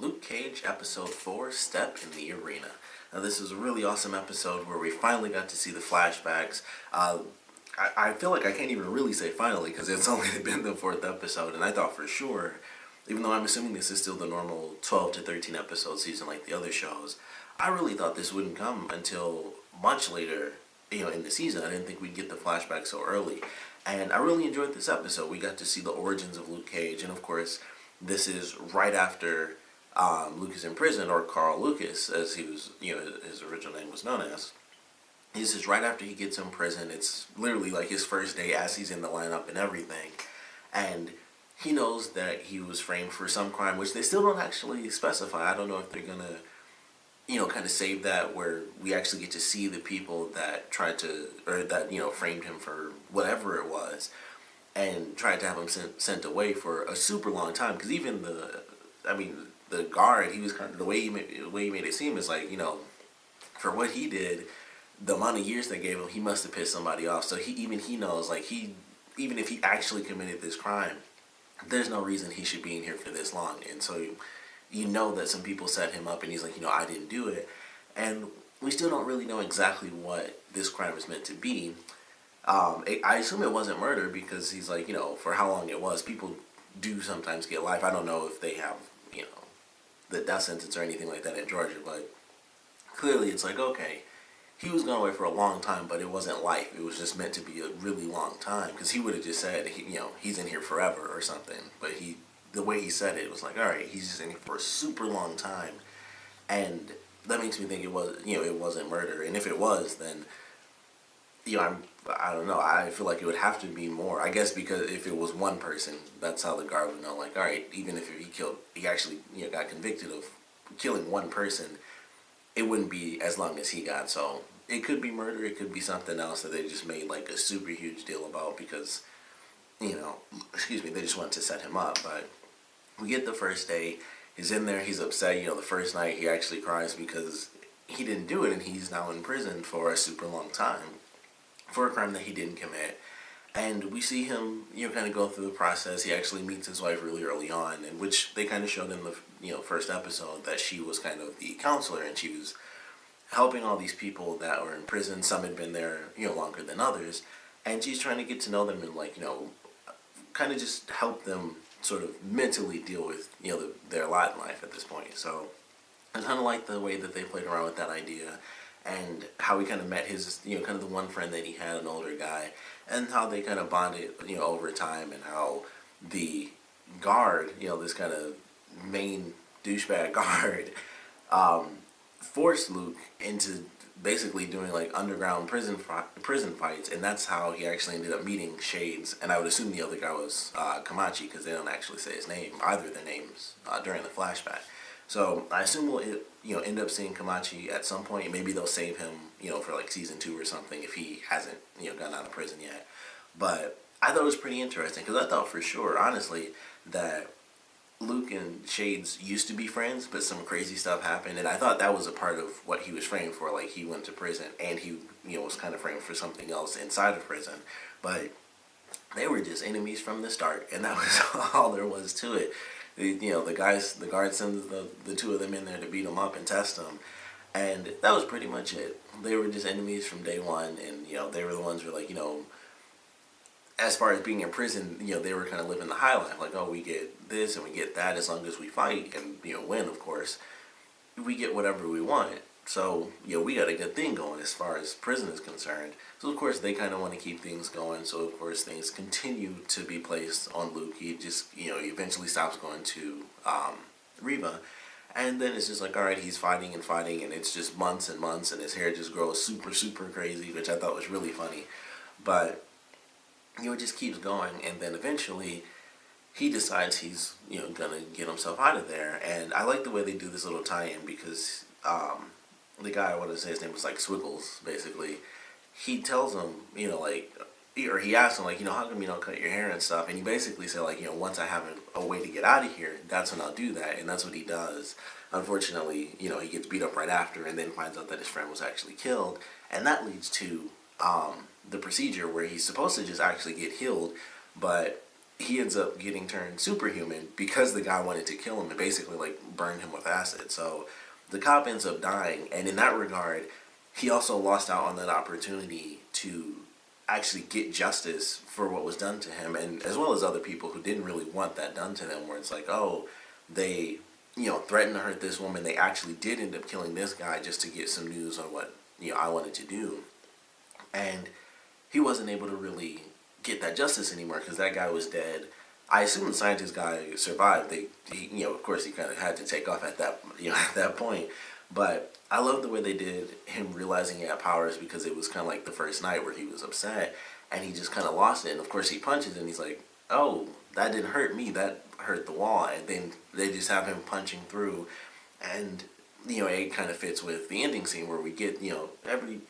Luke Cage episode 4, Step in the Arena. Now this is a really awesome episode where we finally got to see the flashbacks. I feel like I can't even really say finally because it's only been the 4th episode, and I thought for sure, even though I'm assuming this is still the normal 12 to 13 episode season like the other shows, I really thought this wouldn't come until much later, in the season. I didn't think we'd get the flashback so early. And I really enjoyed this episode. We got to see the origins of Luke Cage, and of course, this is right after Luke is in prison, or Carl Lucas, as he was, his original name was known as. This is right after he gets in prison. It's literally like his first day as he's in the lineup and everything. And he knows that he was framed for some crime, which they still don't actually specify. I don't know if they're gonna, kind of save that where we actually get to see the people that tried to, or that, framed him for whatever it was, and tried to have him sent away for a super long time. Because even the guard, he was kind of, the way he made it seem is like, for what he did, the amount of years they gave him, he must have pissed somebody off. So he knows, like, even if he actually committed this crime, there's no reason he should be in here for this long. And so you know that some people set him up, and he's like, I didn't do it. And we still don't really know exactly what this crime is meant to be. I assume it wasn't murder because he's like, for how long it was, people do sometimes get life. I don't know if they have, the death sentence or anything like that in Georgia, but clearly it's like, okay, he was gone away for a long time, but it wasn't life. It was just meant to be a really long time, because he would have just said, he's in here forever or something. But the way he said it was like, all right, he's just in here for a super long time, and that makes me think it was, it wasn't murder. And if it was, then, I don't know. I feel like it would have to be more. I guess because if it was one person, that's how the guard would know. Like, all right, even if he actually, got convicted of killing one person, it wouldn't be as long as he got. So it could be murder. It could be something else that they just made like a super huge deal about because, they just wanted to set him up. But we get the first day. He's in there. He's upset. The first night he actually cries because he didn't do it, and he's now in prison for a super long time for a crime that he didn't commit. And we see him, kind of go through the process. He actually meets his wife really early on, in which they kind of showed in the, first episode that she was kind of the counselor, and she was helping all these people that were in prison. Some had been there, longer than others, and she's trying to get to know them and, like, kind of just help them sort of mentally deal with, their lot in life at this point. So I kind of like the way that they played around with that idea, and how he kind of met his, kind of the one friend that he had, an older guy, and how they kind of bonded, over time, and how the guard, this kind of main douchebag guard, forced Luke into basically doing like underground prison fights, and that's how he actually ended up meeting Shades. And I would assume the other guy was Kamachi, because they don't actually say his name, either of their names, during the flashback. So I assume we'll end up seeing Kamachi at some point. Maybe they'll save him, for like season 2 or something if he hasn't, gotten out of prison yet. But I thought it was pretty interesting, because I thought for sure, honestly, that Luke and Shades used to be friends, but some crazy stuff happened, and I thought that was a part of what he was framed for. Like, he went to prison, and he, was kind of framed for something else inside of prison. But they were just enemies from the start, and that was all there was to it. The guard sends the two of them in there to beat them up and test them, and that was pretty much it. They were just enemies from day one, and, they were the ones who were like, as far as being in prison, they were kind of living the high life. Like, oh, we get this and we get that as long as we fight and, win, of course. We get whatever we want. So, we got a good thing going as far as prison is concerned. So, of course, they kind of want to keep things going. So, of course, things continue to be placed on Luke. He just, he eventually stops going to Reba. And then it's just like, all right, he's fighting, and it's just months and months, and his hair just grows super, super crazy, which I thought was really funny. But it just keeps going, and then eventually he decides he's, gonna get himself out of there. And I like the way they do this little tie-in, because the guy, I want to say his name was like Swiggles, basically. He tells him, or he asks him, like, how come you don't cut your hair and stuff? And he basically said, like, once I have a way to get out of here, that's when I'll do that. And that's what he does. Unfortunately, he gets beat up right after, and then finds out that his friend was actually killed. And that leads to the procedure where he's supposed to just actually get healed, but he ends up getting turned superhuman because the guy wanted to kill him and basically like burned him with acid. So the cop ends up dying, and in that regard, he also lost out on that opportunity to actually get justice for what was done to him, and as well as other people who didn't really want that done to them. Where it's like, oh, they threatened to hurt this woman. They actually did end up killing this guy just to get some news on what I wanted to do, and he wasn't able to really get that justice anymore because that guy was dead. I assume the scientist guy survived. Of course, he kind of had to take off at that, at that point. But I love the way they did him realizing he had powers because it was kind of like the first night where he was upset and he just kind of lost it. And of course, he punches and he's like, "Oh, that didn't hurt me. That hurt the wall." And then they just have him punching through, and it kind of fits with the ending scene where we get every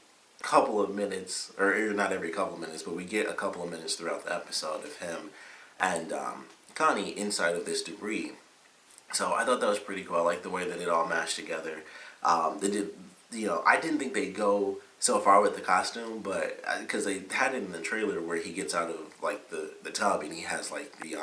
couple of minutes, or not every couple of minutes, but we get a couple of minutes throughout the episode of him and Connie inside of this debris. So I thought that was pretty cool. I like the way that it all mashed together. They did, I didn't think they'd go so far with the costume, but because they had it in the trailer where he gets out of like the tub and he has like the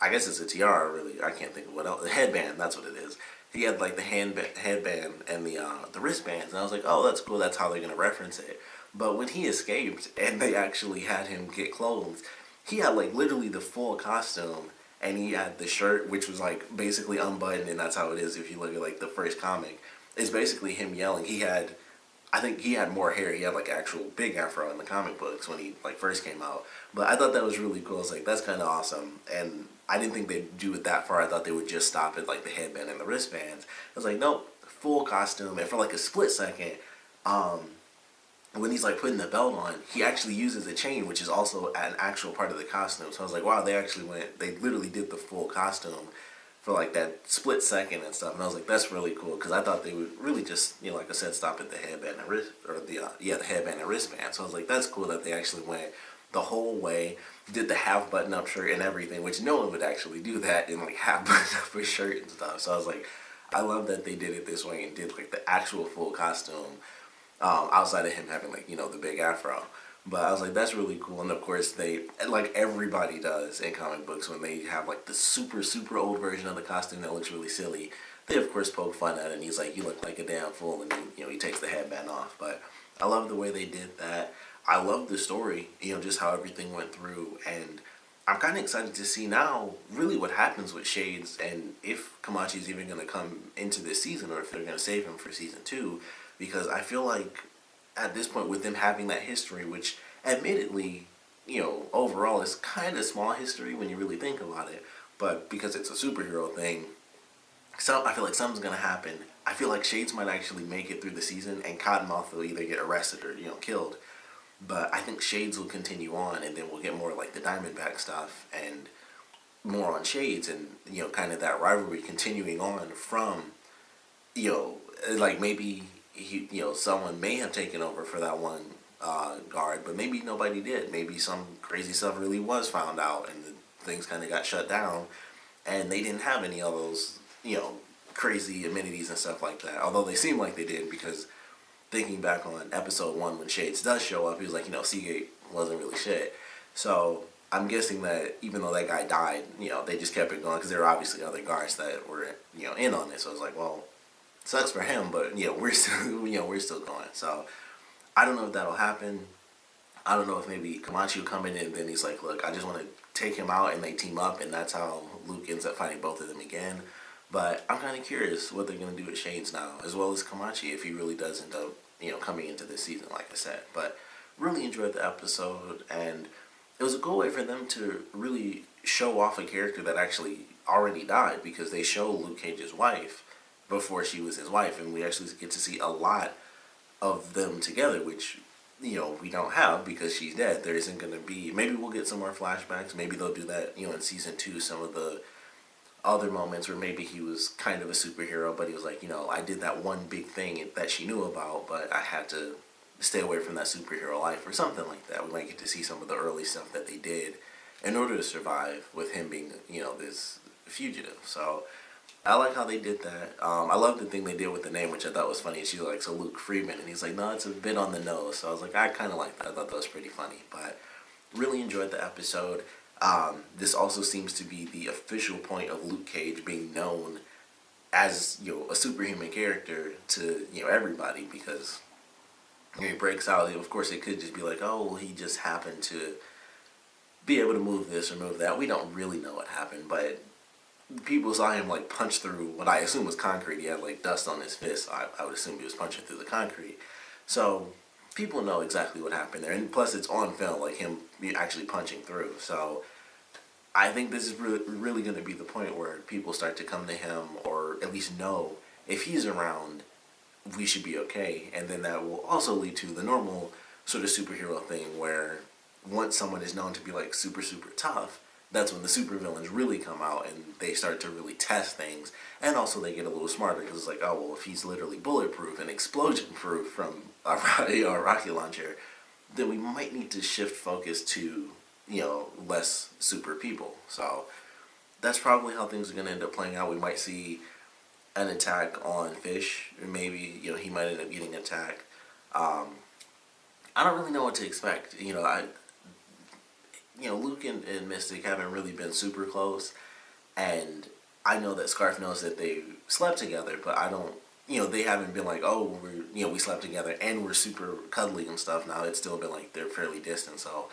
I guess it's a tiara, really. I can't think of what else. The headband, that's what it is. He had like the headband and the wristbands, and I was like, oh, that's cool. That's how they're gonna reference it. But when he escaped and they actually had him get clothes, he had like literally the full costume, and he had the shirt, which was like basically unbuttoned, and that's how it is if you look at like the first comic. It's basically him yelling. I think he had more hair. He had like actual big afro in the comic books when he like first came out. But I thought that was really cool. It's like, that's kind of awesome. And I didn't think they'd do it that far. I thought they would just stop at like the headband and the wristbands. I was like, nope, full costume. And for like a split second, when he's like putting the belt on, he actually uses a chain, which is also an actual part of the costume. So I was like, wow, they literally did the full costume for like that split second and stuff. And I was like, that's really cool, because I thought they would really just, like I said, stop at the headband and wrist, or the headband and wristband. So I was like, that's cool that they actually went the whole way, did the half button up shirt and everything, which no one would actually do that in like half button up a shirt and stuff. So I was like, I love that they did it this way and did like the actual full costume, outside of him having like the big afro. But I was like, that's really cool. And of course, they, like everybody does in comic books, when they have like the super super old version of the costume that looks really silly, they of course poke fun at it, and he's like, you look like a damn fool, and then he takes the headband off. But I love the way they did that. I love the story, just how everything went through, and I'm kind of excited to see now really what happens with Shades, and if Kamachi's even going to come into this season, or if they're going to save him for season 2, because I feel like at this point, with them having that history, which admittedly, overall is kind of small history when you really think about it, but because it's a superhero thing, so I feel like something's gonna happen. I feel like Shades might actually make it through the season, and Cottonmouth will either get arrested or killed. But I think Shades will continue on, and then we'll get more like the Diamondback stuff and more on Shades, and kind of that rivalry continuing on from like maybe someone may have taken over for that one guard, but maybe nobody did. Maybe some crazy stuff really was found out, and things kind of got shut down, and they didn't have any of those crazy amenities and stuff like that. Although they seem like they did, because thinking back on episode 1 when Shades does show up, he was like, Seagate wasn't really shit. So I'm guessing that even though that guy died, they just kept it going, because there were obviously other guards that were in on it. So I was like, well, sucks for him, but we're still we're still going. So I don't know if that'll happen. I don't know if maybe Kamachi will come in and then he's like, look, I just want to take him out, and they team up, and that's how Luke ends up fighting both of them again. But I'm kind of curious what they're going to do with Shades now, as well as Kamachi, if he really does end up coming into this season, like I said. But really enjoyed the episode, and it was a cool way for them to really show off a character that actually already died, because they show Luke Cage's wife before she was his wife, and we actually get to see a lot of them together, which we don't have because she's dead. There isn't going to be, maybe we'll get some more flashbacks, maybe they'll do that in season 2, some of the other moments where maybe he was kind of a superhero, but he was like, I did that one big thing that she knew about, but I had to stay away from that superhero life, or something like that. We might get to see some of the early stuff that they did in order to survive, with him being this fugitive. So I like how they did that. I love the thing they did with the name, which I thought was funny. She's like, so Luke Freeman, and he's like, no, it's a bit on the nose. So I was like, I kind of like that. I thought that was pretty funny. But really enjoyed the episode. This also seems to be the official point of Luke Cage being known as, a superhuman character to, everybody, because when he breaks out, of course it could just be like, oh, well, he just happened to be able to move this or move that. We don't really know what happened, but people saw him like punch through what I assume was concrete. He had like dust on his fist. I would assume he was punching through the concrete. So people know exactly what happened there, and plus it's on film, like him actually punching through. So I think this is really going to be the point where people start to come to him, or at least know if he's around, we should be okay. And then that will also lead to the normal sort of superhero thing where once someone is known to be like super, super tough, that's when the supervillains really come out and they start to really test things. And also they get a little smarter because it's like, oh, well, if he's literally bulletproof and explosion proof from a rocket launcher, then we might need to shift focus to, less super people. So that's probably how things are going to end up playing out. We might see an attack on Fish. Maybe, he might end up getting attacked. I don't really know what to expect. Luke and Mystic haven't really been super close, and I know that Scarf knows that they slept together, but I don't, they haven't been like, oh, we slept together and we're super cuddly and stuff. Now it's still been like they're fairly distant, so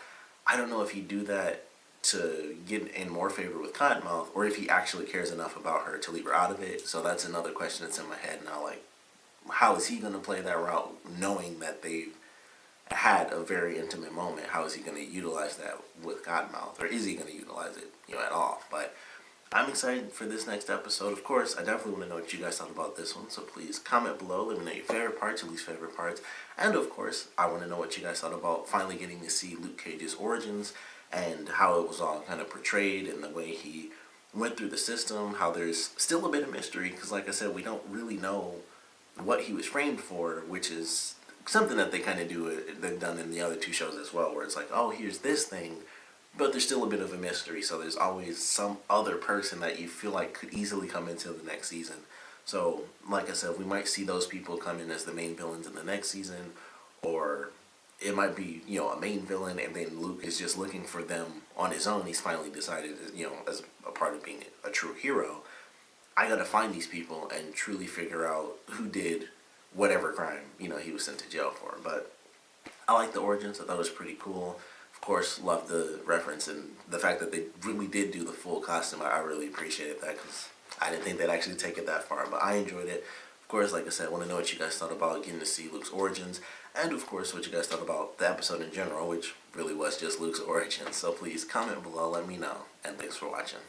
I don't know if he'd do that to get in more favor with Cottonmouth, or if he actually cares enough about her to leave her out of it. So that's another question that's in my head now, like, how is he going to play that route knowing that they've had a very intimate moment? How is he going to utilize that with Cottonmouth, or is he going to utilize it, at all? But I'm excited for this next episode. Of course, I definitely want to know what you guys thought about this one, so please comment below. Let me know your favorite parts, your least favorite parts, and of course, I want to know what you guys thought about finally getting to see Luke Cage's origins and how it was all kind of portrayed and the way he went through the system, how there's still a bit of mystery, because like I said, we don't really know what he was framed for, which is something that they kind of do, they've done in the other two shows as well, where it's like, oh, here's this thing, but there's still a bit of a mystery, so there's always some other person that you feel like could easily come into the next season. So, like I said, we might see those people come in as the main villains in the next season, or it might be, a main villain, and then Luke is just looking for them on his own. He's finally decided, as a part of being a true hero, I gotta find these people and truly figure out who did whatever crime, he was sent to jail for. But I like the origins. I thought it was pretty cool. Of course, love the reference and the fact that they really did do the full costume. I really appreciated that because I didn't think they'd actually take it that far, but I enjoyed it. Of course, like I said, I want to know what you guys thought about getting to see Luke's origins, and of course, what you guys thought about the episode in general, which really was just Luke's origins. So please comment below, let me know, and thanks for watching.